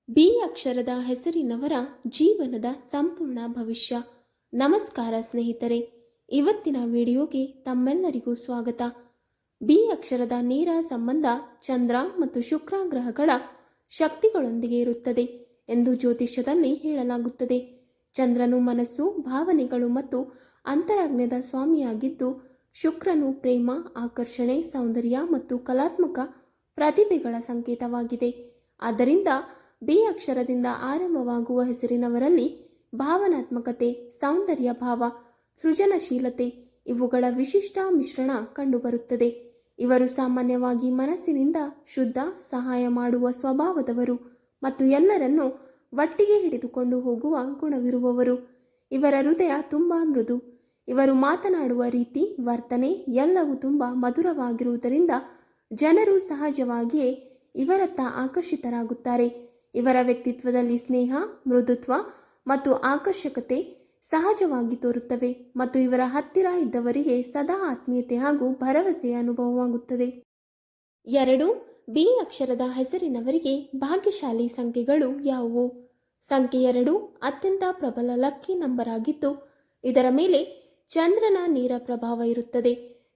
B ಅಕ್ಷರದ ಹೆಸರಿನವರ ಜೀವನದ ಸಂಪೂರ್ಣ ಭವಿಷ್ಯ. ನಮಸ್ಕಾರ ಸ್ನೇಹಿತರೆ, ಇವತ್ತಿನ ವಿಡಿಯೋಗೆ ತಮ್ಮೆಲ್ಲರಿಗೂ ಸ್ವಾಗತ. ಬಿ ಅಕ್ಷರದ ನೇರ ಸಂಬಂಧ ಚಂದ್ರ ಮತ್ತು ಶುಕ್ರ ಗ್ರಹಗಳ ಶಕ್ತಿಗಳೊಂದಿಗೆ ಇರುತ್ತದೆ ಎಂದು ಜ್ಯೋತಿಷ್ಯದಲ್ಲಿ ಹೇಳಲಾಗುತ್ತದೆ. ಚಂದ್ರನು ಮನಸ್ಸು, ಭಾವನೆಗಳು ಮತ್ತು ಅಂತರಾಜ್ಞದ ಸ್ವಾಮಿಯಾಗಿದ್ದು, ಶುಕ್ರನು ಪ್ರೇಮ, ಆಕರ್ಷಣೆ, ಸೌಂದರ್ಯ ಮತ್ತು ಕಲಾತ್ಮಕ ಪ್ರತಿಭೆಗಳ ಸಂಕೇತವಾಗಿದೆ. ಆದ್ದರಿಂದ ಬಿ ಅಕ್ಷರದಿಂದ ಆರಂಭವಾಗುವ ಹೆಸರಿನವರಲ್ಲಿ ಭಾವನಾತ್ಮಕತೆ, ಸೌಂದರ್ಯ ಭಾವ, ಸೃಜನಶೀಲತೆ ಇವುಗಳ ವಿಶಿಷ್ಟ ಮಿಶ್ರಣ ಕಂಡುಬರುತ್ತದೆ. ಇವರು ಸಾಮಾನ್ಯವಾಗಿ ಮನಸ್ಸಿನಿಂದ ಶುದ್ಧ, ಸಹಾಯ ಮಾಡುವ ಸ್ವಭಾವದವರು ಮತ್ತು ಎಲ್ಲರನ್ನೂ ಒಟ್ಟಿಗೆ ಹಿಡಿದುಕೊಂಡು ಹೋಗುವ ಗುಣವಿರುವವರು. ಇವರ ಹೃದಯ ತುಂಬಾ ಮೃದು. ಇವರು ಮಾತನಾಡುವ ರೀತಿ, ವರ್ತನೆ ಎಲ್ಲವೂ ತುಂಬಾ ಮಧುರವಾಗಿರುವುದರಿಂದ ಜನರು ಸಹಜವಾಗಿಯೇ ಇವರತ್ತ ಆಕರ್ಷಿತರಾಗುತ್ತಾರೆ. ಇವರ ವ್ಯಕ್ತಿತ್ವದಲ್ಲಿ ಸ್ನೇಹ, ಮೃದುತ್ವ ಮತ್ತು ಆಕರ್ಷಕತೆ ಸಹಜವಾಗಿ ತೋರುತ್ತವೆ ಮತ್ತು ಇವರ ಹತ್ತಿರ ಇದ್ದವರಿಗೆ ಸದಾ ಆತ್ಮೀಯತೆ ಹಾಗೂ ಭರವಸೆಯ ಅನುಭವವಾಗುತ್ತದೆ. 2. ಬಿ ಅಕ್ಷರದ ಹೆಸರಿನವರಿಗೆ ಭಾಗ್ಯಶಾಲಿ ಸಂಖ್ಯೆಗಳು ಯಾವುವು? ಸಂಖ್ಯೆ 2 ಅತ್ಯಂತ ಪ್ರಬಲ ಲಕ್ಕಿ ನಂಬರ್ ಆಗಿದ್ದು, ಇದರ ಮೇಲೆ ಚಂದ್ರನ ನೇರ ಪ್ರಭಾವ ಇರುತ್ತದೆ.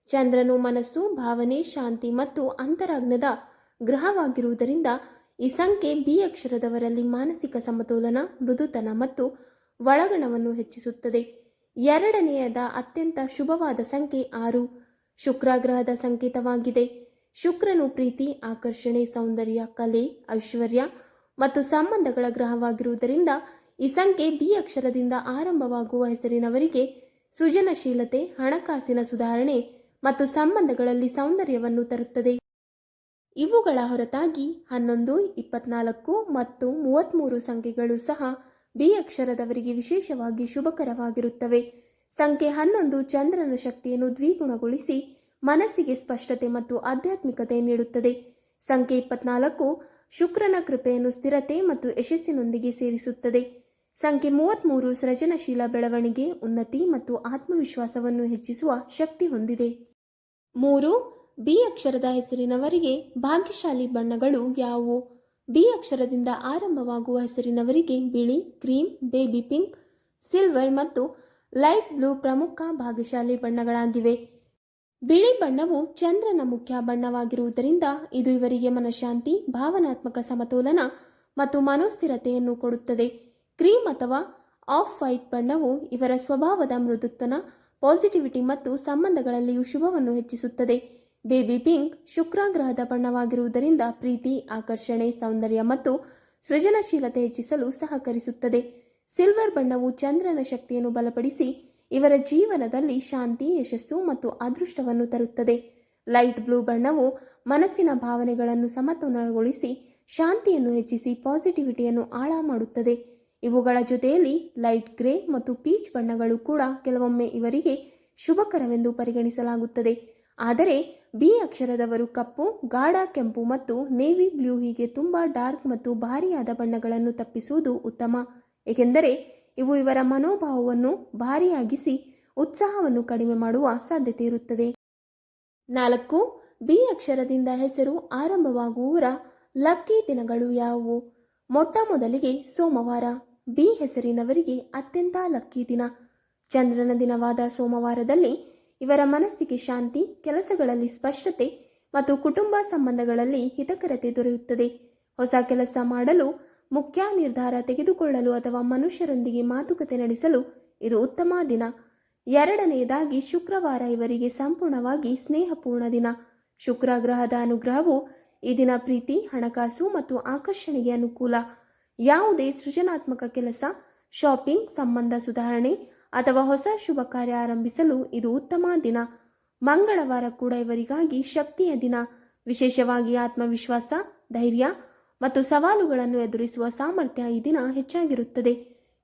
ಚಂದ್ರನು ಮನಸ್ಸು, ಭಾವನೆ, ಶಾಂತಿ ಮತ್ತು ಅಂತರಾಜ್ಞದ ಗ್ರಹವಾಗಿರುವುದರಿಂದ ಈ ಸಂಖ್ಯೆ ಬಿ ಅಕ್ಷರದವರಲ್ಲಿ ಮಾನಸಿಕ ಸಮತೋಲನ, ಮೃದುತನ ಮತ್ತು ಒಳಗಣವನ್ನು ಹೆಚ್ಚಿಸುತ್ತದೆ. ಎರಡನೆಯದ ಅತ್ಯಂತ ಶುಭವಾದ ಸಂಖ್ಯೆ 6 ಶುಕ್ರ ಗ್ರಹದ ಸಂಕೇತವಾಗಿದೆ. ಶುಕ್ರನು ಪ್ರೀತಿ, ಆಕರ್ಷಣೆ, ಸೌಂದರ್ಯ, ಕಲೆ, ಐಶ್ವರ್ಯ ಮತ್ತು ಸಂಬಂಧಗಳ ಗ್ರಹವಾಗಿರುವುದರಿಂದ ಈ ಸಂಖ್ಯೆ ಬಿ ಅಕ್ಷರದಿಂದ ಆರಂಭವಾಗುವ ಹೆಸರಿನವರಿಗೆ ಸೃಜನಶೀಲತೆ, ಹಣಕಾಸಿನ ಸುಧಾರಣೆ ಮತ್ತು ಸಂಬಂಧಗಳಲ್ಲಿ ಸೌಂದರ್ಯವನ್ನು ತರುತ್ತದೆ. ಇವುಗಳ ಹೊರತಾಗಿ 11, 24 ಮತ್ತು 33 ಸಂಖ್ಯೆಗಳು ಸಹ ಬಿ ಅಕ್ಷರದವರಿಗೆ ವಿಶೇಷವಾಗಿ ಶುಭಕರವಾಗಿರುತ್ತವೆ. ಸಂಖ್ಯೆ 11 ಚಂದ್ರನ ಶಕ್ತಿಯನ್ನು ದ್ವಿಗುಣಗೊಳಿಸಿ ಮನಸ್ಸಿಗೆ ಸ್ಪಷ್ಟತೆ ಮತ್ತು ಆಧ್ಯಾತ್ಮಿಕತೆ ನೀಡುತ್ತದೆ. ಸಂಖ್ಯೆ 24 ಶುಕ್ರನ ಕೃಪೆಯನ್ನು ಸ್ಥಿರತೆ ಮತ್ತು ಯಶಸ್ಸಿನೊಂದಿಗೆ ಸೇರಿಸುತ್ತದೆ. ಸಂಖ್ಯೆ 33 ಸೃಜನಶೀಲ ಬೆಳವಣಿಗೆ, ಉನ್ನತಿ ಮತ್ತು ಆತ್ಮವಿಶ್ವಾಸವನ್ನು ಹೆಚ್ಚಿಸುವ ಶಕ್ತಿ ಹೊಂದಿದೆ. 3. ಬಿ ಅಕ್ಷರದ ಹೆಸರಿನವರಿಗೆ ಭಾಗ್ಯಶಾಲಿ ಬಣ್ಣಗಳು ಯಾವುವು? ಬಿ ಅಕ್ಷರದಿಂದ ಆರಂಭವಾಗುವ ಹೆಸರಿನವರಿಗೆ ಬಿಳಿ, ಕ್ರೀಮ್, ಬೇಬಿ ಪಿಂಕ್, ಸಿಲ್ವರ್ ಮತ್ತು ಲೈಟ್ ಬ್ಲೂ ಪ್ರಮುಖ ಭಾಗ್ಯಶಾಲಿ ಬಣ್ಣಗಳಾಗಿವೆ. ಬಿಳಿ ಬಣ್ಣವು ಚಂದ್ರನ ಮುಖ್ಯ ಬಣ್ಣವಾಗಿರುವುದರಿಂದ ಇದು ಇವರಿಗೆ ಮನಃಶಾಂತಿ, ಭಾವನಾತ್ಮಕ ಸಮತೋಲನ ಮತ್ತು ಮನೋಸ್ಥಿರತೆಯನ್ನು ಕೊಡುತ್ತದೆ. ಕ್ರೀಮ್ ಅಥವಾ ಆಫ್ ವೈಟ್ ಬಣ್ಣವು ಇವರ ಸ್ವಭಾವದ ಮೃದುತ್ವನ, ಪಾಸಿಟಿವಿಟಿ ಮತ್ತು ಸಂಬಂಧಗಳಲ್ಲಿಯೂ ಶುಭವನ್ನು ಹೆಚ್ಚಿಸುತ್ತದೆ. ಬೇಬಿ ಪಿಂಕ್ ಶುಕ್ರ ಗ್ರಹದ ಬಣ್ಣವಾಗಿರುವುದರಿಂದ ಪ್ರೀತಿ, ಆಕರ್ಷಣೆ, ಸೌಂದರ್ಯ ಮತ್ತು ಸೃಜನಶೀಲತೆ ಹೆಚ್ಚಿಸಲು ಸಹಕರಿಸುತ್ತದೆ. ಸಿಲ್ವರ್ ಬಣ್ಣವು ಚಂದ್ರನ ಶಕ್ತಿಯನ್ನು ಬಲಪಡಿಸಿ ಇವರ ಜೀವನದಲ್ಲಿ ಶಾಂತಿ, ಯಶಸ್ಸು ಮತ್ತು ಅದೃಷ್ಟವನ್ನು ತರುತ್ತದೆ. ಲೈಟ್ ಬ್ಲೂ ಬಣ್ಣವು ಮನಸ್ಸಿನ ಭಾವನೆಗಳನ್ನು ಸಮತೋಲನಗೊಳಿಸಿ ಶಾಂತಿಯನ್ನು ಹೆಚ್ಚಿಸಿ ಪಾಸಿಟಿವಿಟಿಯನ್ನು ಆಳ ಮಾಡುತ್ತದೆ. ಇವುಗಳ ಜೊತೆಯಲ್ಲಿ ಲೈಟ್ ಗ್ರೇ ಮತ್ತು ಪೀಚ್ ಬಣ್ಣಗಳು ಕೂಡ ಕೆಲವೊಮ್ಮೆ ಇವರಿಗೆ ಶುಭಕರವೆಂದು ಪರಿಗಣಿಸಲಾಗುತ್ತದೆ. ಆದರೆ ಬಿ ಅಕ್ಷರದವರು ಕಪ್ಪು, ಗಾಢ ಕೆಂಪು ಮತ್ತು ನೇವಿ ಬ್ಲೂ ಹೀಗೆ ತುಂಬಾ ಡಾರ್ಕ್ ಮತ್ತು ಭಾರಿಯಾದ ಬಣ್ಣಗಳನ್ನು ತಪ್ಪಿಸುವುದು ಉತ್ತಮ, ಏಕೆಂದರೆ ಇವು ಇವರ ಮನೋಭಾವವನ್ನು ಭಾರಿಯಾಗಿಸಿ ಉತ್ಸಾಹವನ್ನು ಕಡಿಮೆ ಮಾಡುವ ಸಾಧ್ಯತೆ ಇರುತ್ತದೆ. 4. ಬಿ ಅಕ್ಷರದಿಂದ ಹೆಸರು ಆರಂಭವಾಗುವವರ ಲಕ್ಕಿ ದಿನಗಳು ಯಾವುವು? ಮೊಟ್ಟ ಮೊದಲಿಗೆ ಸೋಮವಾರ ಬಿ ಹೆಸರಿನವರಿಗೆ ಅತ್ಯಂತ ಲಕ್ಕಿ ದಿನ. ಚಂದ್ರನ ದಿನವಾದ ಸೋಮವಾರದಲ್ಲಿ ಇವರ ಮನಸ್ಸಿಗೆ ಶಾಂತಿ, ಕೆಲಸಗಳಲ್ಲಿ ಸ್ಪಷ್ಟತೆ ಮತ್ತು ಕುಟುಂಬ ಸಂಬಂಧಗಳಲ್ಲಿ ಹಿತಕರತೆ ದೊರೆಯುತ್ತದೆ. ಹೊಸ ಕೆಲಸ ಮಾಡಲು, ಮುಖ್ಯ ನಿರ್ಧಾರ ತೆಗೆದುಕೊಳ್ಳಲು ಅಥವಾ ಮನುಷ್ಯರೊಂದಿಗೆ ಮಾತುಕತೆ ನಡೆಸಲು ಇದು ಉತ್ತಮ ದಿನ. ಎರಡನೆಯದಾಗಿ ಶುಕ್ರವಾರ ಇವರಿಗೆ ಸಂಪೂರ್ಣವಾಗಿ ಸ್ನೇಹಪೂರ್ಣ ದಿನ. ಶುಕ್ರ ಗ್ರಹದ ಅನುಗ್ರಹವು ಈ ದಿನ ಪ್ರೀತಿ, ಹಣಕಾಸು ಮತ್ತು ಆಕರ್ಷಣೆಗೆ ಅನುಕೂಲ. ಯಾವುದೇ ಸೃಜನಾತ್ಮಕ ಕೆಲಸ, ಶಾಪಿಂಗ್, ಸಂಬಂಧ ಸುಧಾರಣೆ ಅಥವಾ ಹೊಸ ಶುಭ ಕಾರ್ಯ ಆರಂಭಿಸಲು ಇದು ಉತ್ತಮ ದಿನ. ಮಂಗಳವಾರ ಕೂಡ ಇವರಿಗಾಗಿ ಶಕ್ತಿಯ ದಿನ. ವಿಶೇಷವಾಗಿ ಆತ್ಮವಿಶ್ವಾಸ, ಧೈರ್ಯ ಮತ್ತು ಸವಾಲುಗಳನ್ನು ಎದುರಿಸುವ ಸಾಮರ್ಥ್ಯ ಈ ದಿನ ಹೆಚ್ಚಾಗಿರುತ್ತದೆ.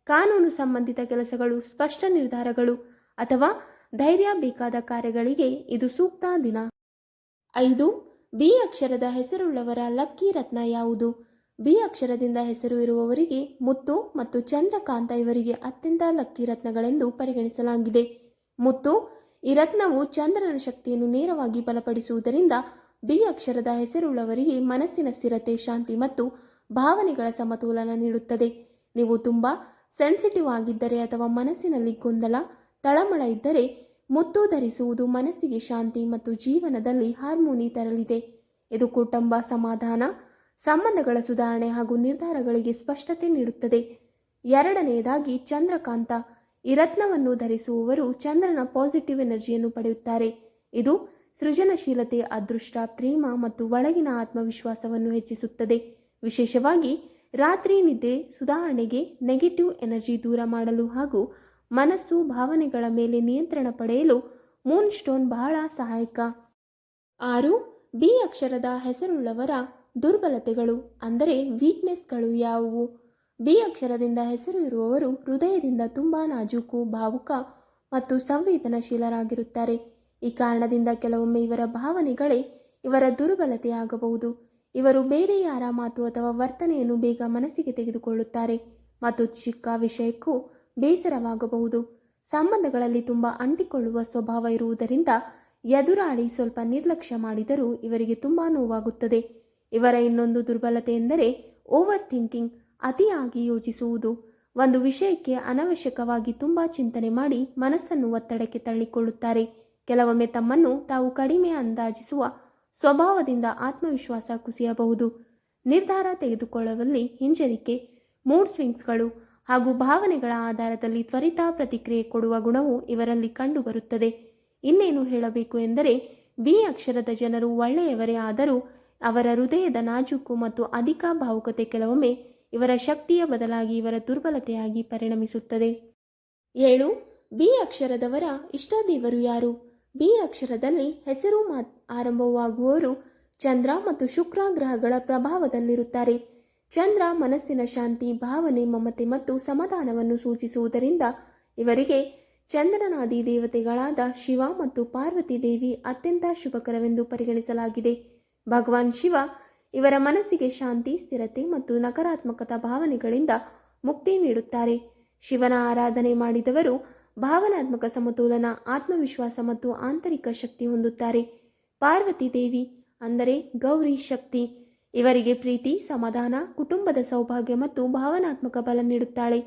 ಕಾನೂನು ಸಂಬಂಧಿತ ಕೆಲಸಗಳು, ಸ್ಪಷ್ಟ ನಿರ್ಧಾರಗಳು ಅಥವಾ ಧೈರ್ಯ ಬೇಕಾದ ಕಾರ್ಯಗಳಿಗೆ ಇದು ಸೂಕ್ತ ದಿನ. 5. ಬಿ ಅಕ್ಷರದ ಹೆಸರುಳ್ಳವರ ಲಕ್ಕಿ ರತ್ನ ಯಾವುದು? ಬಿ ಅಕ್ಷರದಿಂದ ಹೆಸರು ಇರುವವರಿಗೆ ಮುತ್ತು ಮತ್ತು ಚಂದ್ರಕಾಂತ ಇವರಿಗೆ ಅತ್ಯಂತ ಲಕ್ಕಿ ರತ್ನಗಳೆಂದು ಪರಿಗಣಿಸಲಾಗಿದೆ. ಮುತ್ತು ಈ ರತ್ನವು ಚಂದ್ರನ ಶಕ್ತಿಯನ್ನು ನೇರವಾಗಿ ಬಲಪಡಿಸುವುದರಿಂದ ಬಿ ಅಕ್ಷರದ ಹೆಸರುಳ್ಳವರಿಗೆ ಮನಸ್ಸಿನ ಸ್ಥಿರತೆ, ಶಾಂತಿ ಮತ್ತು ಭಾವನೆಗಳ ಸಮತೋಲನ ನೀಡುತ್ತದೆ. ನೀವು ತುಂಬ ಸೆನ್ಸಿಟಿವ್ ಆಗಿದ್ದರೆ ಅಥವಾ ಮನಸ್ಸಿನಲ್ಲಿ ಗೊಂದಲ, ತಳಮಳ ಇದ್ದರೆ ಮುತ್ತು ಧರಿಸುವುದು ಮನಸ್ಸಿಗೆ ಶಾಂತಿ ಮತ್ತು ಜೀವನದಲ್ಲಿ ಹಾರ್ಮೋನಿ ತರಲಿದೆ. ಇದು ಕುಟುಂಬ ಸಮಾಧಾನ, ಸಂಬಂಧಗಳ ಸುಧಾರಣೆ ಹಾಗೂ ನಿರ್ಧಾರಗಳಿಗೆ ಸ್ಪಷ್ಟತೆ ನೀಡುತ್ತದೆ. ಎರಡನೆಯದಾಗಿ ಚಂದ್ರಕಾಂತ. ಈ ರತ್ನವನ್ನು ಧರಿಸುವವರು ಚಂದ್ರನ ಪಾಸಿಟಿವ್ ಎನರ್ಜಿಯನ್ನು ಪಡೆಯುತ್ತಾರೆ. ಇದು ಸೃಜನಶೀಲತೆ, ಅದೃಷ್ಟ, ಪ್ರೇಮ ಮತ್ತು ಒಳಗಿನ ಆತ್ಮವಿಶ್ವಾಸವನ್ನು ಹೆಚ್ಚಿಸುತ್ತದೆ. ವಿಶೇಷವಾಗಿ ರಾತ್ರಿ ನಿದ್ದೆ ಸುಧಾರಣೆಗೆ, ನೆಗೆಟಿವ್ ಎನರ್ಜಿ ದೂರ ಮಾಡಲು ಹಾಗೂ ಮನಸ್ಸು ಭಾವನೆಗಳ ಮೇಲೆ ನಿಯಂತ್ರಣ ಪಡೆಯಲು ಮೂನ್ ಸ್ಟೋನ್ ಬಹಳ ಸಹಾಯಕ. 6. ಬಿ ಅಕ್ಷರದ ಹೆಸರುಳ್ಳವರ ದುರ್ಬಲತೆಗಳು ಅಂದರೆ ವೀಕ್ನೆಸ್ಗಳು ಯಾವುವು? ಬಿ ಅಕ್ಷರದಿಂದ ಹೆಸರು ಇರುವವರು ಹೃದಯದಿಂದ ತುಂಬ ನಾಜೂಕು, ಭಾವುಕ ಮತ್ತು ಸಂವೇದನಶೀಲರಾಗಿರುತ್ತಾರೆ. ಈ ಕಾರಣದಿಂದ ಕೆಲವೊಮ್ಮೆ ಇವರ ಭಾವನೆಗಳೇ ಇವರ ದುರ್ಬಲತೆಯಾಗಬಹುದು. ಇವರು ಬೇರೆ ಯಾರ ಮಾತು ಅಥವಾ ವರ್ತನೆಯನ್ನು ಬೇಗ ಮನಸ್ಸಿಗೆ ತೆಗೆದುಕೊಳ್ಳುತ್ತಾರೆ ಮತ್ತು ಚಿಕ್ಕ ವಿಷಯಕ್ಕೂ ಬೇಸರವಾಗಬಹುದು. ಸಂಬಂಧಗಳಲ್ಲಿ ತುಂಬ ಅಂಟಿಕೊಳ್ಳುವ ಸ್ವಭಾವ ಇರುವುದರಿಂದ ಎದುರಾಳಿ ಸ್ವಲ್ಪ ನಿರ್ಲಕ್ಷ್ಯ ಮಾಡಿದರೂ ಇವರಿಗೆ ತುಂಬ ನೋವಾಗುತ್ತದೆ. ಇವರ ಇನ್ನೊಂದು ದುರ್ಬಲತೆ ಎಂದರೆ ಓವರ್ ಥಿಂಕಿಂಗ್, ಅತಿಯಾಗಿ ಯೋಚಿಸುವುದು. ಒಂದು ವಿಷಯಕ್ಕೆ ಅನವಶ್ಯಕವಾಗಿ ತುಂಬ ಚಿಂತನೆ ಮಾಡಿ ಮನಸ್ಸನ್ನು ಒತ್ತಡಕ್ಕೆ ತಳ್ಳಿಕೊಳ್ಳುತ್ತಾರೆ. ಕೆಲವೊಮ್ಮೆ ತಮ್ಮನ್ನು ತಾವು ಕಡಿಮೆ ಅಂದಾಜಿಸುವ ಸ್ವಭಾವದಿಂದ ಆತ್ಮವಿಶ್ವಾಸ ಕುಸಿಯಬಹುದು. ನಿರ್ಧಾರ ತೆಗೆದುಕೊಳ್ಳುವಲ್ಲಿ ಹಿಂಜರಿಕೆ, ಮೂಡ್ ಸ್ವಿಂಗ್ಸ್ಗಳು ಹಾಗೂ ಭಾವನೆಗಳ ಆಧಾರದಲ್ಲಿ ತ್ವರಿತ ಪ್ರತಿಕ್ರಿಯೆ ಕೊಡುವ ಗುಣವು ಇವರಲ್ಲಿ ಕಂಡುಬರುತ್ತದೆ. ಇನ್ನೇನು ಹೇಳಬೇಕು ಎಂದರೆ ಬಿ ಅಕ್ಷರದ ಜನರು ಒಳ್ಳೆಯವರೇ ಆದರೂ ಅವರ ಹೃದಯದ ನಾಜೂಕು ಮತ್ತು ಅಧಿಕ ಭಾವುಕತೆ ಕೆಲವೊಮ್ಮೆ ಇವರ ಶಕ್ತಿಯ ಬದಲಾಗಿ ಇವರ ದುರ್ಬಲತೆಯಾಗಿ ಪರಿಣಮಿಸುತ್ತದೆ. 7. ಬಿ ಅಕ್ಷರದವರ ಇಷ್ಟದೇವರು ಯಾರು? ಬಿ ಅಕ್ಷರದಲ್ಲಿ ಹೆಸರು ಆರಂಭವಾಗುವವರು ಚಂದ್ರ ಮತ್ತು ಶುಕ್ರ ಗ್ರಹಗಳ ಪ್ರಭಾವದಲ್ಲಿರುತ್ತಾರೆ. ಚಂದ್ರ ಮನಸ್ಸಿನ ಶಾಂತಿ, ಭಾವನೆ, ಮಮತೆ ಮತ್ತು ಸಮಾಧಾನವನ್ನು ಸೂಚಿಸುವುದರಿಂದ ಇವರಿಗೆ ಚಂದ್ರನಾದಿ ದೇವತೆಗಳಾದ ಶಿವ ಮತ್ತು ಪಾರ್ವತಿ ದೇವಿ ಅತ್ಯಂತ ಶುಭಕರವೆಂದು ಪರಿಗಣಿಸಲಾಗಿದೆ. ಭಗವಾನ್ ಶಿವ ಇವರ ಮನಸ್ಸಿಗೆ ಶಾಂತಿ, ಸ್ಥಿರತೆ ಮತ್ತು ನಕಾರಾತ್ಮಕತಾ ಭಾವನೆಗಳಿಂದ ಮುಕ್ತಿ ನೀಡುತ್ತಾರೆ. ಶಿವನ ಆರಾಧನೆ ಮಾಡಿದವರು ಭಾವನಾತ್ಮಕ ಸಮತೋಲನ, ಆತ್ಮವಿಶ್ವಾಸ ಮತ್ತು ಆಂತರಿಕ ಶಕ್ತಿ ಹೊಂದುತ್ತಾರೆ. ಪಾರ್ವತಿ ದೇವಿ ಅಂದರೆ ಗೌರಿ ಶಕ್ತಿ ಇವರಿಗೆ ಪ್ರೀತಿ, ಸಮಾಧಾನ, ಕುಟುಂಬದ ಸೌಭಾಗ್ಯ ಮತ್ತು ಭಾವನಾತ್ಮಕ ಬಲ ನೀಡುತ್ತಾಳೆ.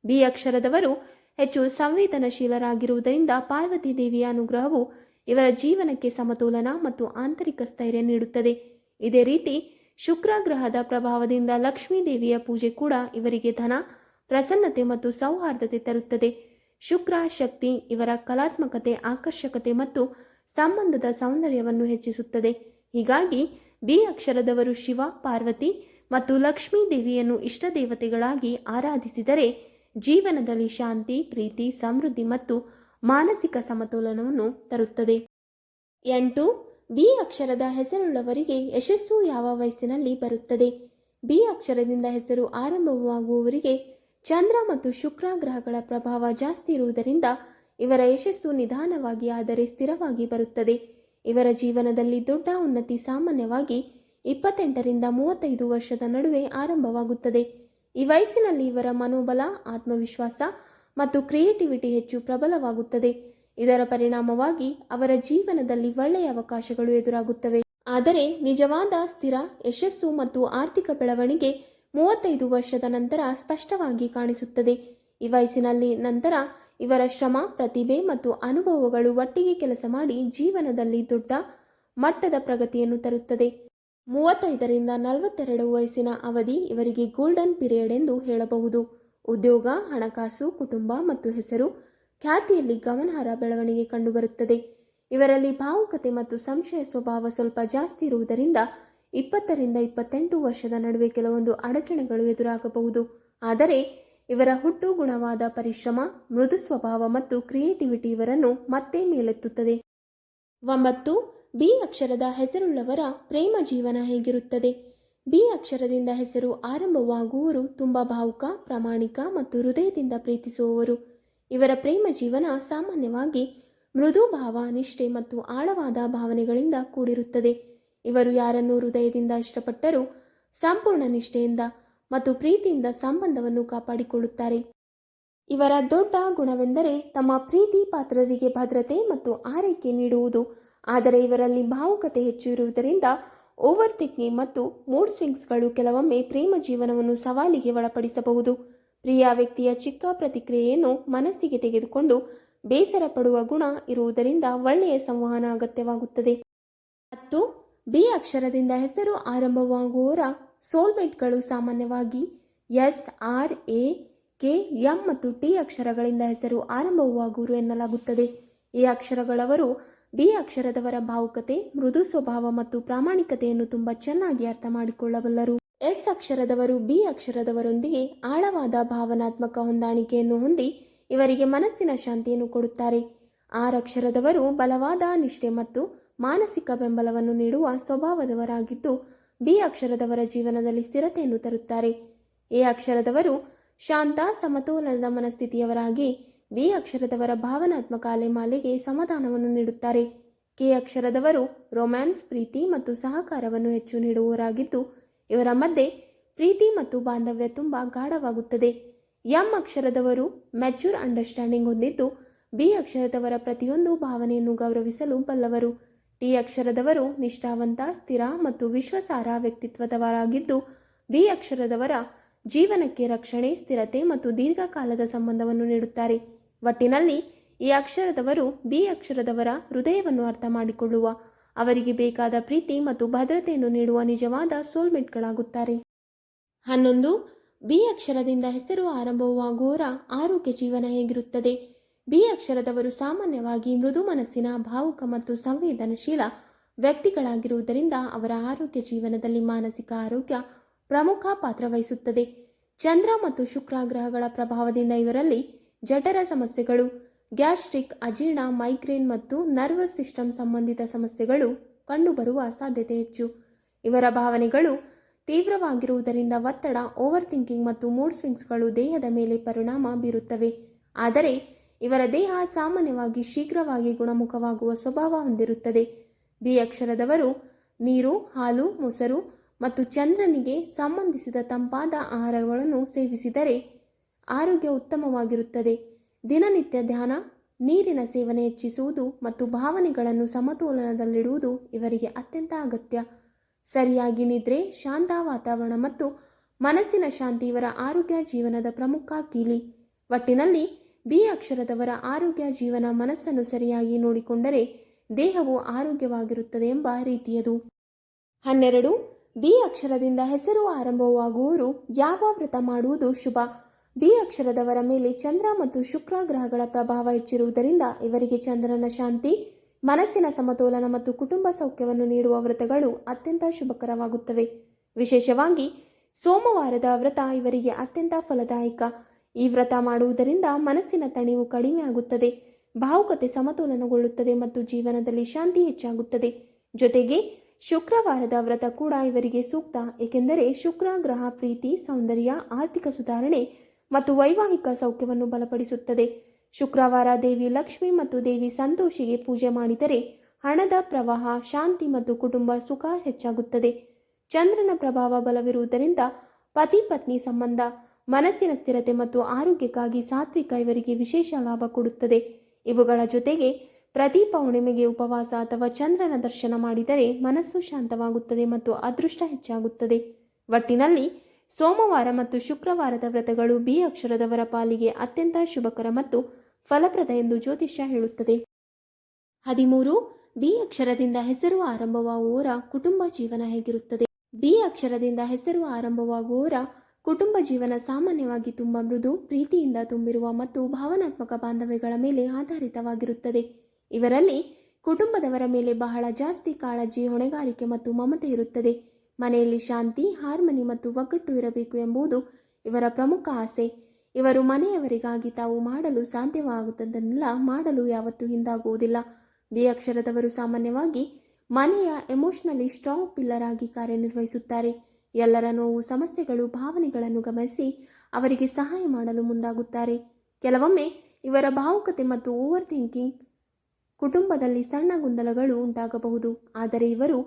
ಬಿ ಅಕ್ಷರದವರು ಹೆಚ್ಚು ಸಂವೇದನಶೀಲರಾಗಿರುವುದರಿಂದ ಪಾರ್ವತಿ ದೇವಿಯ ಅನುಗ್ರಹವು ಇವರ ಜೀವನಕ್ಕೆ ಸಮತೋಲನ ಮತ್ತು ಆಂತರಿಕ ಸ್ಥೈರ್ಯ ನೀಡುತ್ತದೆ. ಇದೇ ರೀತಿ ಶುಕ್ರ ಗ್ರಹದ ಪ್ರಭಾವದಿಂದ ಲಕ್ಷ್ಮೀ ದೇವಿಯ ಪೂಜೆ ಕೂಡ ಇವರಿಗೆ ಧನ, ಪ್ರಸನ್ನತೆ ಮತ್ತು ಸೌಹಾರ್ದತೆ ತರುತ್ತದೆ. ಶುಕ್ರ ಶಕ್ತಿ ಇವರ ಕಲಾತ್ಮಕತೆ, ಆಕರ್ಷಕತೆ ಮತ್ತು ಸಂಬಂಧದ ಸೌಂದರ್ಯವನ್ನು ಹೆಚ್ಚಿಸುತ್ತದೆ. ಹೀಗಾಗಿ ಬಿ ಅಕ್ಷರದವರು ಶಿವ, ಪಾರ್ವತಿ ಮತ್ತು ಲಕ್ಷ್ಮೀ ದೇವಿಯನ್ನು ಇಷ್ಟ ದೇವತೆಗಳಾಗಿ ಆರಾಧಿಸಿದರೆ ಜೀವನದಲ್ಲಿ ಶಾಂತಿ, ಪ್ರೀತಿ, ಸಮೃದ್ಧಿ ಮತ್ತು ಮಾನಸಿಕ ಸಮತೋಲನವನ್ನು ತರುತ್ತದೆ. 8. ಬಿ ಅಕ್ಷರದ ಹೆಸರುಳ್ಳವರಿಗೆ ಯಶಸ್ಸು ಯಾವ ವಯಸ್ಸಿನಲ್ಲಿ ಬರುತ್ತದೆ? ಬಿ ಅಕ್ಷರದಿಂದ ಹೆಸರು ಆರಂಭವಾಗುವವರಿಗೆ ಚಂದ್ರ ಮತ್ತು ಶುಕ್ರ ಗ್ರಹಗಳ ಪ್ರಭಾವ ಜಾಸ್ತಿ ಇರುವುದರಿಂದ ಇವರ ಯಶಸ್ಸು ನಿಧಾನವಾಗಿ ಆದರೆ ಸ್ಥಿರವಾಗಿ ಬರುತ್ತದೆ. ಇವರ ಜೀವನದಲ್ಲಿ ದೊಡ್ಡ ಉನ್ನತಿ ಸಾಮಾನ್ಯವಾಗಿ 28ರಿಂದ 35 ವರ್ಷದ ನಡುವೆ ಆರಂಭವಾಗುತ್ತದೆ. ಈ ವಯಸ್ಸಿನಲ್ಲಿ ಇವರ ಮನೋಬಲ, ಆತ್ಮವಿಶ್ವಾಸ ಮತ್ತು ಕ್ರಿಯೇಟಿವಿಟಿ ಹೆಚ್ಚು ಪ್ರಬಲವಾಗುತ್ತದೆ. ಇದರ ಪರಿಣಾಮವಾಗಿ ಅವರ ಜೀವನದಲ್ಲಿ ಒಳ್ಳೆಯ ಅವಕಾಶಗಳು ಎದುರಾಗುತ್ತವೆ. ಆದರೆ ನಿಜವಾದ ಸ್ಥಿರ ಯಶಸ್ಸು ಮತ್ತು ಆರ್ಥಿಕ ಬೆಳವಣಿಗೆ 35 ವರ್ಷದ ನಂತರ ಸ್ಪಷ್ಟವಾಗಿ ಕಾಣಿಸುತ್ತದೆ. ಈ ವಯಸ್ಸಿನಲ್ಲಿ ನಂತರ ಇವರ ಶ್ರಮ, ಪ್ರತಿಭೆ ಮತ್ತು ಅನುಭವಗಳು ಒಟ್ಟಿಗೆ ಕೆಲಸ ಮಾಡಿ ಜೀವನದಲ್ಲಿ ದೊಡ್ಡ ಮಟ್ಟದ ಪ್ರಗತಿಯನ್ನು ತರುತ್ತದೆ. 35ರಿಂದ 42 ವಯಸ್ಸಿನ ಅವಧಿ ಇವರಿಗೆ ಗೋಲ್ಡನ್ ಪೀರಿಯಡ್ ಎಂದು ಹೇಳಬಹುದು. ಉದ್ಯೋಗ, ಹಣಕಾಸು, ಕುಟುಂಬ ಮತ್ತು ಹೆಸರು, ಖ್ಯಾತಿಯಲ್ಲಿ ಗಮನಾರ್ಹ ಬೆಳವಣಿಗೆ ಕಂಡುಬರುತ್ತದೆ. ಇವರಲ್ಲಿ ಭಾವುಕತೆ ಮತ್ತು ಸಂಶಯ ಸ್ವಭಾವ ಸ್ವಲ್ಪ ಜಾಸ್ತಿ ಇರುವುದರಿಂದ 20ರಿಂದ 28 ವರ್ಷದ ನಡುವೆ ಕೆಲವೊಂದು ಅಡಚಣೆಗಳು ಎದುರಾಗಬಹುದು. ಆದರೆ ಇವರ ಹುಟ್ಟು ಗುಣವಾದ ಪರಿಶ್ರಮ, ಮೃದು ಸ್ವಭಾವ ಮತ್ತು ಕ್ರಿಯೇಟಿವಿಟಿ ಇವರನ್ನು ಮತ್ತೆ ಮೇಲೆತ್ತುತ್ತದೆ. 9. ಬಿ ಅಕ್ಷರದ ಹೆಸರುಳ್ಳವರ ಪ್ರೇಮ ಜೀವನ ಹೇಗಿರುತ್ತದೆ? ಬಿ ಅಕ್ಷರದಿಂದ ಹೆಸರು ಆರಂಭವಾಗುವವರು ತುಂಬ ಭಾವುಕ, ಪ್ರಾಮಾಣಿಕ ಮತ್ತು ಹೃದಯದಿಂದ ಪ್ರೀತಿಸುವವರು. ಇವರ ಪ್ರೇಮ ಜೀವನ ಸಾಮಾನ್ಯವಾಗಿ ಮೃದು ಭಾವ, ನಿಷ್ಠೆ ಮತ್ತು ಆಳವಾದ ಭಾವನೆಗಳಿಂದ ಕೂಡಿರುತ್ತದೆ. ಇವರು ಯಾರನ್ನು ಹೃದಯದಿಂದ ಇಷ್ಟಪಟ್ಟರೂ ಸಂಪೂರ್ಣ ನಿಷ್ಠೆಯಿಂದ ಮತ್ತು ಪ್ರೀತಿಯಿಂದ ಸಂಬಂಧವನ್ನು ಕಾಪಾಡಿಕೊಳ್ಳುತ್ತಾರೆ. ಇವರ ದೊಡ್ಡ ಗುಣವೆಂದರೆ ತಮ್ಮ ಪ್ರೀತಿ ಪಾತ್ರರಿಗೆ ಭದ್ರತೆ ಮತ್ತು ಆರೈಕೆ ನೀಡುವುದು. ಆದರೆ ಇವರಲ್ಲಿ ಭಾವುಕತೆ ಹೆಚ್ಚು ಇರುವುದರಿಂದ ಓವರ್ ಥಿಂಕಿಂಗ್ ಮತ್ತು ಮೂಡ್ ಸ್ವಿಂಗ್ಸ್ಗಳು ಕೆಲವೊಮ್ಮೆ ಪ್ರೇಮ ಜೀವನವನ್ನು ಸವಾಲಿಗೆ ಒಳಪಡಿಸಬಹುದು. ಪ್ರಿಯ ವ್ಯಕ್ತಿಯ ಚಿಕ್ಕ ಪ್ರತಿಕ್ರಿಯೆಯನ್ನು ಮನಸ್ಸಿಗೆ ತೆಗೆದುಕೊಂಡು ಬೇಸರ ಪಡುವ ಗುಣ ಇರುವುದರಿಂದ ಒಳ್ಳೆಯ ಸಂವಹನ ಅಗತ್ಯವಾಗುತ್ತದೆ. ಮತ್ತು ಬಿ ಅಕ್ಷರದಿಂದ ಹೆಸರು ಆರಂಭವಾಗುವವರ ಸೋಲ್ಮೇಟ್ಗಳು ಸಾಮಾನ್ಯವಾಗಿ S, R, A, K, M ಮತ್ತು ಟಿ ಅಕ್ಷರಗಳಿಂದ ಹೆಸರು ಆರಂಭವಾಗುವರು ಎನ್ನಲಾಗುತ್ತದೆ. ಈ ಅಕ್ಷರಗಳವರು ಬಿ ಅಕ್ಷರದವರ ಭಾವುಕತೆ, ಮೃದು ಸ್ವಭಾವ ಮತ್ತು ಪ್ರಾಮಾಣಿಕತೆಯನ್ನು ತುಂಬಾ ಚೆನ್ನಾಗಿ ಅರ್ಥ ಮಾಡಿಕೊಳ್ಳಬಲ್ಲರು. ಎಸ್ ಅಕ್ಷರದವರು ಬಿ ಅಕ್ಷರದವರೊಂದಿಗೆ ಆಳವಾದ ಭಾವನಾತ್ಮಕ ಹೊಂದಾಣಿಕೆಯನ್ನು ಹೊಂದಿ ಇವರಿಗೆ ಮನಸ್ಸಿನ ಶಾಂತಿಯನ್ನು ಕೊಡುತ್ತಾರೆ. ಆರ್ ಅಕ್ಷರದವರು ಬಲವಾದ ನಿಷ್ಠೆ ಮತ್ತು ಮಾನಸಿಕ ಬೆಂಬಲವನ್ನು ನೀಡುವ ಸ್ವಭಾವದವರಾಗಿದ್ದು ಬಿ ಅಕ್ಷರದವರ ಜೀವನದಲ್ಲಿ ಸ್ಥಿರತೆಯನ್ನು ತರುತ್ತಾರೆ. ಎ ಅಕ್ಷರದವರು ಶಾಂತ ಸಮತೋಲನದ ಮನಸ್ಥಿತಿಯವರಾಗಿ ಬಿ ಅಕ್ಷರದವರ ಭಾವನಾತ್ಮಕ ಅಲೆಮಾಲೆಗೆ ಸಮಾಧಾನವನ್ನು ನೀಡುತ್ತಾರೆ. ಕೆ ಅಕ್ಷರದವರು ರೊಮ್ಯಾನ್ಸ್, ಪ್ರೀತಿ ಮತ್ತು ಸಹಕಾರವನ್ನು ಹೆಚ್ಚು ನೀಡುವವರಾಗಿದ್ದು ಇವರ ಮಧ್ಯೆ ಪ್ರೀತಿ ಮತ್ತು ಬಾಂಧವ್ಯ ತುಂಬ ಗಾಢವಾಗುತ್ತದೆ. ಎಂ ಅಕ್ಷರದವರು ಮೆಚ್ಯೂರ್ ಅಂಡರ್ಸ್ಟ್ಯಾಂಡಿಂಗ್ ಹೊಂದಿದ್ದು ಬಿ ಅಕ್ಷರದವರ ಪ್ರತಿಯೊಂದು ಭಾವನೆಯನ್ನು ಗೌರವಿಸಲು ಬಲ್ಲವರು. ಟಿ ಅಕ್ಷರದವರು ನಿಷ್ಠಾವಂತ, ಸ್ಥಿರ ಮತ್ತು ವಿಶ್ವಾಸಾರ್ಹ ವ್ಯಕ್ತಿತ್ವದವರಾಗಿದ್ದು ಬಿ ಅಕ್ಷರದವರ ಜೀವನಕ್ಕೆ ರಕ್ಷಣೆ, ಸ್ಥಿರತೆ ಮತ್ತು ದೀರ್ಘಕಾಲದ ಸಂಬಂಧವನ್ನು ನೀಡುತ್ತಾರೆ. ಒಟ್ಟಿನಲ್ಲಿ ಈ ಅಕ್ಷರದವರು ಬಿ ಅಕ್ಷರದವರ ಹೃದಯವನ್ನು ಅರ್ಥ ಮಾಡಿಕೊಳ್ಳುವ, ಅವರಿಗೆ ಬೇಕಾದ ಪ್ರೀತಿ ಮತ್ತು ಭದ್ರತೆಯನ್ನು ನೀಡುವ ನಿಜವಾದ ಸೋಲ್ಮೇಟ್ಗಳಾಗುತ್ತಾರೆ. 11. ಬಿ ಅಕ್ಷರದಿಂದ ಹೆಸರು ಆರಂಭವಾಗುವವರ ಆರೋಗ್ಯ ಜೀವನ ಹೇಗಿರುತ್ತದೆ? ಬಿ ಅಕ್ಷರದವರು ಸಾಮಾನ್ಯವಾಗಿ ಮೃದು ಮನಸ್ಸಿನ, ಭಾವುಕ ಮತ್ತು ಸಂವೇದನಶೀಲ ವ್ಯಕ್ತಿಗಳಾಗಿರುವುದರಿಂದ ಅವರ ಆರೋಗ್ಯ ಜೀವನದಲ್ಲಿ ಮಾನಸಿಕ ಆರೋಗ್ಯ ಪ್ರಮುಖ ಪಾತ್ರ ವಹಿಸುತ್ತದೆ. ಚಂದ್ರ ಮತ್ತು ಶುಕ್ರ ಗ್ರಹಗಳ ಪ್ರಭಾವದಿಂದ ಇವರಲ್ಲಿ ಜಠರ ಸಮಸ್ಯೆಗಳು, ಗ್ಯಾಸ್ಟ್ರಿಕ್, ಅಜೀರ್ಣ, ಮೈಗ್ರೇನ್ ಮತ್ತು ನರ್ವಸ್ ಸಿಸ್ಟಮ್ ಸಂಬಂಧಿತ ಸಮಸ್ಯೆಗಳು ಕಂಡುಬರುವ ಸಾಧ್ಯತೆ ಹೆಚ್ಚು. ಇವರ ಭಾವನೆಗಳು ತೀವ್ರವಾಗಿರುವುದರಿಂದ ಒತ್ತಡ, ಓವರ್ ಥಿಂಕಿಂಗ್ ಮತ್ತು ಮೂಡ್ ಸ್ವಿಂಗ್ಸ್ಗಳು ದೇಹದ ಮೇಲೆ ಪರಿಣಾಮ ಬೀರುತ್ತವೆ. ಆದರೆ ಇವರ ದೇಹ ಸಾಮಾನ್ಯವಾಗಿ ಶೀಘ್ರವಾಗಿ ಗುಣಮುಖವಾಗುವ ಸ್ವಭಾವ ಹೊಂದಿರುತ್ತದೆ. ಬಿ ಅಕ್ಷರದವರು ನೀರು, ಹಾಲು, ಮೊಸರು ಮತ್ತು ಚಂದ್ರನಿಗೆ ಸಂಬಂಧಿಸಿದ ತಂಪಾದ ಆಹಾರಗಳನ್ನು ಸೇವಿಸಿದರೆ ಆರೋಗ್ಯ ಉತ್ತಮವಾಗಿರುತ್ತದೆ. ದಿನನಿತ್ಯ ಧ್ಯಾನ, ನೀರಿನ ಸೇವನೆ ಹೆಚ್ಚಿಸುವುದು ಮತ್ತು ಭಾವನೆಗಳನ್ನು ಸಮತೋಲನದಲ್ಲಿಡುವುದು ಇವರಿಗೆ ಅತ್ಯಂತ ಅಗತ್ಯ. ಸರಿಯಾಗಿ ನಿದ್ರೆ, ಶಾಂತ ವಾತಾವರಣ ಮತ್ತು ಮನಸ್ಸಿನ ಶಾಂತಿ ಇವರ ಆರೋಗ್ಯ ಜೀವನದ ಪ್ರಮುಖ ಕೀಲಿ. ಒಟ್ಟಿನಲ್ಲಿ ಬಿ ಅಕ್ಷರದವರ ಆರೋಗ್ಯ ಜೀವನ ಮನಸ್ಸನ್ನು ಸರಿಯಾಗಿ ನೋಡಿಕೊಂಡರೆ ದೇಹವು ಆರೋಗ್ಯವಾಗಿರುತ್ತದೆ ಎಂಬ ರೀತಿಯದು. 12. ಬಿ ಅಕ್ಷರದಿಂದ ಹೆಸರು ಆರಂಭವಾಗುವವರು ಯಾವ ವ್ರತ ಮಾಡುವುದು ಶುಭ? ಬಿ ಅಕ್ಷರದವರ ಮೇಲೆ ಚಂದ್ರ ಮತ್ತು ಶುಕ್ರ ಗ್ರಹಗಳ ಪ್ರಭಾವ ಹೆಚ್ಚಿರುವುದರಿಂದ ಇವರಿಗೆ ಚಂದ್ರನ ಶಾಂತಿ, ಮನಸ್ಸಿನ ಸಮತೋಲನ ಮತ್ತು ಕುಟುಂಬ ಸೌಖ್ಯವನ್ನು ನೀಡುವ ವ್ರತಗಳು ಅತ್ಯಂತ ಶುಭಕರವಾಗುತ್ತವೆ. ವಿಶೇಷವಾಗಿ ಸೋಮವಾರದ ವ್ರತ ಇವರಿಗೆ ಅತ್ಯಂತ ಫಲದಾಯಕ. ಈ ವ್ರತ ಮಾಡುವುದರಿಂದ ಮನಸ್ಸಿನ ತಣಿವು ಕಡಿಮೆ ಆಗುತ್ತದೆ, ಭಾವುಕತೆ ಸಮತೋಲನಗೊಳ್ಳುತ್ತದೆ ಮತ್ತು ಜೀವನದಲ್ಲಿ ಶಾಂತಿ ಹೆಚ್ಚಾಗುತ್ತದೆ. ಜೊತೆಗೆ ಶುಕ್ರವಾರದ ವ್ರತ ಕೂಡ ಇವರಿಗೆ ಸೂಕ್ತ, ಏಕೆಂದರೆ ಶುಕ್ರ ಗ್ರಹ ಪ್ರೀತಿ, ಸೌಂದರ್ಯ, ಆರ್ಥಿಕ ಸುಧಾರಣೆ ಮತ್ತು ವೈವಾಹಿಕ ಸೌಖ್ಯವನ್ನು ಬಲಪಡಿಸುತ್ತದೆ. ಶುಕ್ರವಾರ ದೇವಿ ಲಕ್ಷ್ಮಿ ಮತ್ತು ದೇವಿ ಸಂತೋಷಿಗೆ ಪೂಜೆ ಮಾಡಿದರೆ ಹಣದ ಪ್ರವಾಹ, ಶಾಂತಿ ಮತ್ತು ಕುಟುಂಬ ಸುಖ ಹೆಚ್ಚಾಗುತ್ತದೆ. ಚಂದ್ರನ ಪ್ರಭಾವ ಬಲವಿರುವುದರಿಂದ ಪತಿ ಪತ್ನಿ ಸಂಬಂಧ, ಮನಸ್ಸಿನ ಸ್ಥಿರತೆ ಮತ್ತು ಆರೋಗ್ಯಕ್ಕಾಗಿ ಸಾತ್ವಿಕ ಇವರಿಗೆ ವಿಶೇಷ ಲಾಭ ಕೊಡುತ್ತದೆ. ಇವುಗಳ ಜೊತೆಗೆ ಪ್ರತಿ ಪೌರ್ಣಿಮೆಗೆ ಉಪವಾಸ ಅಥವಾ ಚಂದ್ರನ ದರ್ಶನ ಮಾಡಿದರೆ ಮನಸ್ಸು ಶಾಂತವಾಗುತ್ತದೆ ಮತ್ತು ಅದೃಷ್ಟ ಹೆಚ್ಚಾಗುತ್ತದೆ. ಒಟ್ಟಿನಲ್ಲಿ ಸೋಮವಾರ ಮತ್ತು ಶುಕ್ರವಾರದ ವ್ರತಗಳು ಬಿ ಅಕ್ಷರದವರ ಪಾಲಿಗೆ ಅತ್ಯಂತ ಶುಭಕರ ಮತ್ತು ಫಲಪ್ರದ ಎಂದು ಜ್ಯೋತಿಷ್ಯ ಹೇಳುತ್ತದೆ. 13. ಬಿ ಅಕ್ಷರದಿಂದ ಹೆಸರು ಆರಂಭವಾಗುವವರ ಕುಟುಂಬ ಜೀವನ ಹೇಗಿರುತ್ತದೆ? ಬಿ ಅಕ್ಷರದಿಂದ ಹೆಸರು ಆರಂಭವಾಗುವವರ ಕುಟುಂಬ ಜೀವನ ಸಾಮಾನ್ಯವಾಗಿ ತುಂಬ ಮೃದು, ಪ್ರೀತಿಯಿಂದ ತುಂಬಿರುವ ಮತ್ತು ಭಾವನಾತ್ಮಕ ಬಾಂಧವ್ಯಗಳ ಮೇಲೆ ಆಧಾರಿತವಾಗಿರುತ್ತದೆ. ಇವರಲ್ಲಿ ಕುಟುಂಬದವರ ಮೇಲೆ ಬಹಳ ಜಾಸ್ತಿ ಕಾಳಜಿ, ಹೊಣೆಗಾರಿಕೆ ಮತ್ತು ಮಮತೆ ಇರುತ್ತದೆ. ಮನೆಯಲ್ಲಿ ಶಾಂತಿ, ಹಾರ್ಮನಿ ಮತ್ತು ಒಗ್ಗಟ್ಟು ಇರಬೇಕು ಎಂಬುದು ಇವರ ಪ್ರಮುಖ ಆಸೆ. ಇವರು ಮನೆಯವರಿಗಾಗಿ ತಾವು ಮಾಡಲು ಸಾಧ್ಯವಾಗುವುದನ್ನೆಲ್ಲ ಮಾಡಲು ಯಾವತ್ತೂ ಹಿಂದಾಗುವುದಿಲ್ಲ. ಬಿ ಅಕ್ಷರದವರು ಸಾಮಾನ್ಯವಾಗಿ ಮನೆಯ ಎಮೋಷನಲಿ ಸ್ಟ್ರಾಂಗ್ ಪಿಲ್ಲರ್ ಆಗಿ ಕಾರ್ಯನಿರ್ವಹಿಸುತ್ತಾರೆ. ಎಲ್ಲರ ನೋವು, ಸಮಸ್ಯೆಗಳು, ಭಾವನೆಗಳನ್ನು ಗಮನಿಸಿ ಅವರಿಗೆ ಸಹಾಯ ಮಾಡಲು ಮುಂದಾಗುತ್ತಾರೆ. ಕೆಲವೊಮ್ಮೆ ಇವರ ಭಾವುಕತೆ ಮತ್ತು ಓವರ್ ಥಿಂಕಿಂಗ್ ಕುಟುಂಬದಲ್ಲಿ ಸಣ್ಣ ಗೊಂದಲಗಳು ಉಂಟಾಗಬಹುದು. ಆದರೆ ಇವರು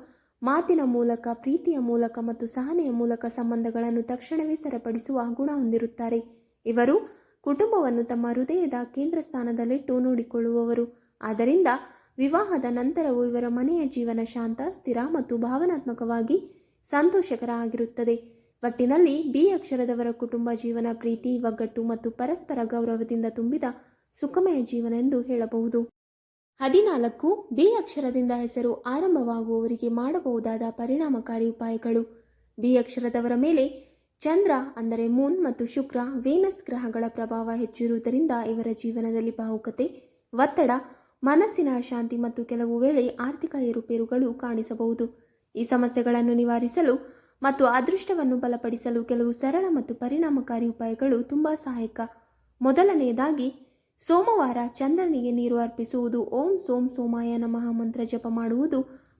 ಮಾತಿನ ಮೂಲಕ, ಪ್ರೀತಿಯ ಮೂಲಕ ಮತ್ತು ಸಹನೆಯ ಮೂಲಕ ಸಂಬಂಧಗಳನ್ನು ತಕ್ಷಣವೇ ಸರಿಪಡಿಸುವ ಗುಣ ಹೊಂದಿರುತ್ತಾರೆ. ಇವರು ಕುಟುಂಬವನ್ನು ತಮ್ಮ ಹೃದಯದ ಕೇಂದ್ರ ಸ್ಥಾನದಲ್ಲಿಟ್ಟು ನೋಡಿಕೊಳ್ಳುವವರು. ಆದ್ದರಿಂದ ವಿವಾಹದ ನಂತರವೂ ಇವರ ಮನೆಯ ಜೀವನ ಶಾಂತ, ಸ್ಥಿರ ಮತ್ತು ಭಾವನಾತ್ಮಕವಾಗಿ ಸಂತೋಷಕರ ಆಗಿರುತ್ತದೆ. ಒಟ್ಟಿನಲ್ಲಿ ಬಿ ಅಕ್ಷರದವರ ಕುಟುಂಬ ಜೀವನ ಪ್ರೀತಿ, ಒಗ್ಗಟ್ಟು ಮತ್ತು ಪರಸ್ಪರ ಗೌರವದಿಂದ ತುಂಬಿದ ಸುಖಮಯ ಜೀವನ ಎಂದು ಹೇಳಬಹುದು. 14. ಬಿ ಅಕ್ಷರದಿಂದ ಹೆಸರು ಆರಂಭವಾಗುವವರಿಗೆ ಮಾಡಬಹುದಾದ ಪರಿಣಾಮಕಾರಿ ಉಪಾಯಗಳು. ಬಿ ಅಕ್ಷರದವರ ಮೇಲೆ ಚಂದ್ರ ಅಂದರೆ ಮೂನ್ ಮತ್ತು ಶುಕ್ರ, ವೇನಸ್ ಗ್ರಹಗಳ ಪ್ರಭಾವ ಹೆಚ್ಚಿರುವುದರಿಂದ ಇವರ ಜೀವನದಲ್ಲಿ ಭಾವುಕತೆ, ಒತ್ತಡ, ಮನಸ್ಸಿನ ಅಶಾಂತಿ ಮತ್ತು ಕೆಲವು ವೇಳೆ ಆರ್ಥಿಕ ಏರುಪೇರುಗಳು ಕಾಣಿಸಬಹುದು. ಈ ಸಮಸ್ಯೆಗಳನ್ನು ನಿವಾರಿಸಲು ಮತ್ತು ಅದೃಷ್ಟವನ್ನು ಬಲಪಡಿಸಲು ಕೆಲವು ಸರಳ ಮತ್ತು ಪರಿಣಾಮಕಾರಿ ಉಪಾಯಗಳು ತುಂಬಾ ಸಹಾಯಕ. ಮೊದಲನೆಯದಾಗಿ, ಸೋಮವಾರ ಚಂದ್ರನಿಗೆ ನೀರು ಅರ್ಪಿಸುವುದು. ಓಂ ಸೋಂ ಸೋಮಾಯ ನಮಃ ಮಂತ್ರ ಜಪ ಮಾಡುವುದು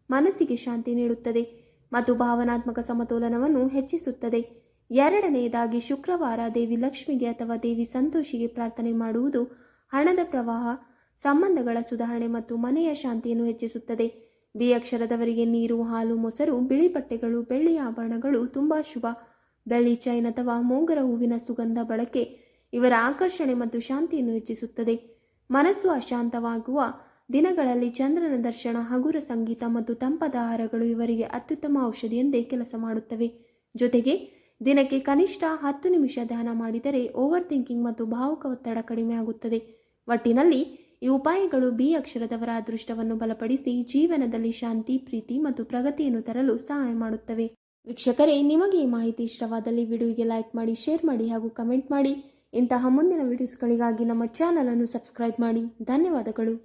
ಮನಸ್ಸಿಗೆ ಶಾಂತಿ ನೀಡುತ್ತದೆ ಮತ್ತು ಭಾವನಾತ್ಮಕ ಸಮತೋಲನವನ್ನು ಹೆಚ್ಚಿಸುತ್ತದೆ. ಎರಡನೆಯದಾಗಿ, ಶುಕ್ರವಾರ ದೇವಿ ಲಕ್ಷ್ಮಿಗೆ ಅಥವಾ ದೇವಿ ಸಂತೋಷಿಗೆ ಪ್ರಾರ್ಥನೆ ಮಾಡುವುದು ಹಣದ ಪ್ರವಾಹ, ಸಂಬಂಧಗಳ ಸುಧಾರಣೆ ಮತ್ತು ಮನೆಯ ಶಾಂತಿಯನ್ನು ಹೆಚ್ಚಿಸುತ್ತದೆ. ಬಿ ಅಕ್ಷರದವರಿಗೆ ನೀರು, ಹಾಲು, ಮೊಸರು, ಬಿಳಿ ಬಟ್ಟೆಗಳು, ಬೆಳ್ಳಿಯ ಆಭರಣಗಳು ತುಂಬಾ ಶುಭ. ಬೆಳ್ಳಿ ಚೈನ್ ಅಥವಾ ಮೋಗರ ಹೂವಿನ ಸುಗಂಧ ಬಳಕೆ ಇವರ ಆಕರ್ಷಣೆ ಮತ್ತು ಶಾಂತಿಯನ್ನು ಹೆಚ್ಚಿಸುತ್ತದೆ. ಮನಸ್ಸು ಅಶಾಂತವಾಗುವ ದಿನಗಳಲ್ಲಿ ಚಂದ್ರನ ದರ್ಶನ, ಹಗುರ ಸಂಗೀತ ಮತ್ತು ತಂಪಾದ ಆಹಾರಗಳು ಇವರಿಗೆ ಅತ್ಯುತ್ತಮ ಔಷಧಿಯಂತೆ ಕೆಲಸ ಮಾಡುತ್ತವೆ. ಜೊತೆಗೆ ದಿನಕ್ಕೆ ಕನಿಷ್ಠ 10 ನಿಮಿಷ ಧ್ಯಾನ ಮಾಡಿದರೆ ಓವರ್ ಥಿಂಕಿಂಗ್ ಮತ್ತು ಭಾವುಕ ಒತ್ತಡ ಕಡಿಮೆ ಆಗುತ್ತದೆ. ಒಟ್ಟಿನಲ್ಲಿ ಈ ಉಪಾಯಗಳು ಬಿ ಅಕ್ಷರದವರ ಅದೃಷ್ಟವನ್ನು ಬಲಪಡಿಸಿ ಜೀವನದಲ್ಲಿ ಶಾಂತಿ, ಪ್ರೀತಿ ಮತ್ತು ಪ್ರಗತಿಯನ್ನು ತರಲು ಸಹಾಯ ಮಾಡುತ್ತವೆ. ವೀಕ್ಷಕರೇ, ನಿಮಗೆ ಈ ಮಾಹಿತಿ ಇಷ್ಟವಾದಲ್ಲಿ ವಿಡಿಯೋಗೆ ಲೈಕ್ ಮಾಡಿ, ಶೇರ್ ಮಾಡಿ ಹಾಗೂ ಕಮೆಂಟ್ ಮಾಡಿ. ಇಂತಹ ಮುಂದಿನ ವಿಡಿಯೋಸ್ಗಳಿಗಾಗಿ ನಮ್ಮ ಚಾನಲ್ ಅನ್ನು ಸಬ್ಸ್ಕ್ರೈಬ್ ಮಾಡಿ. ಧನ್ಯವಾದಗಳು.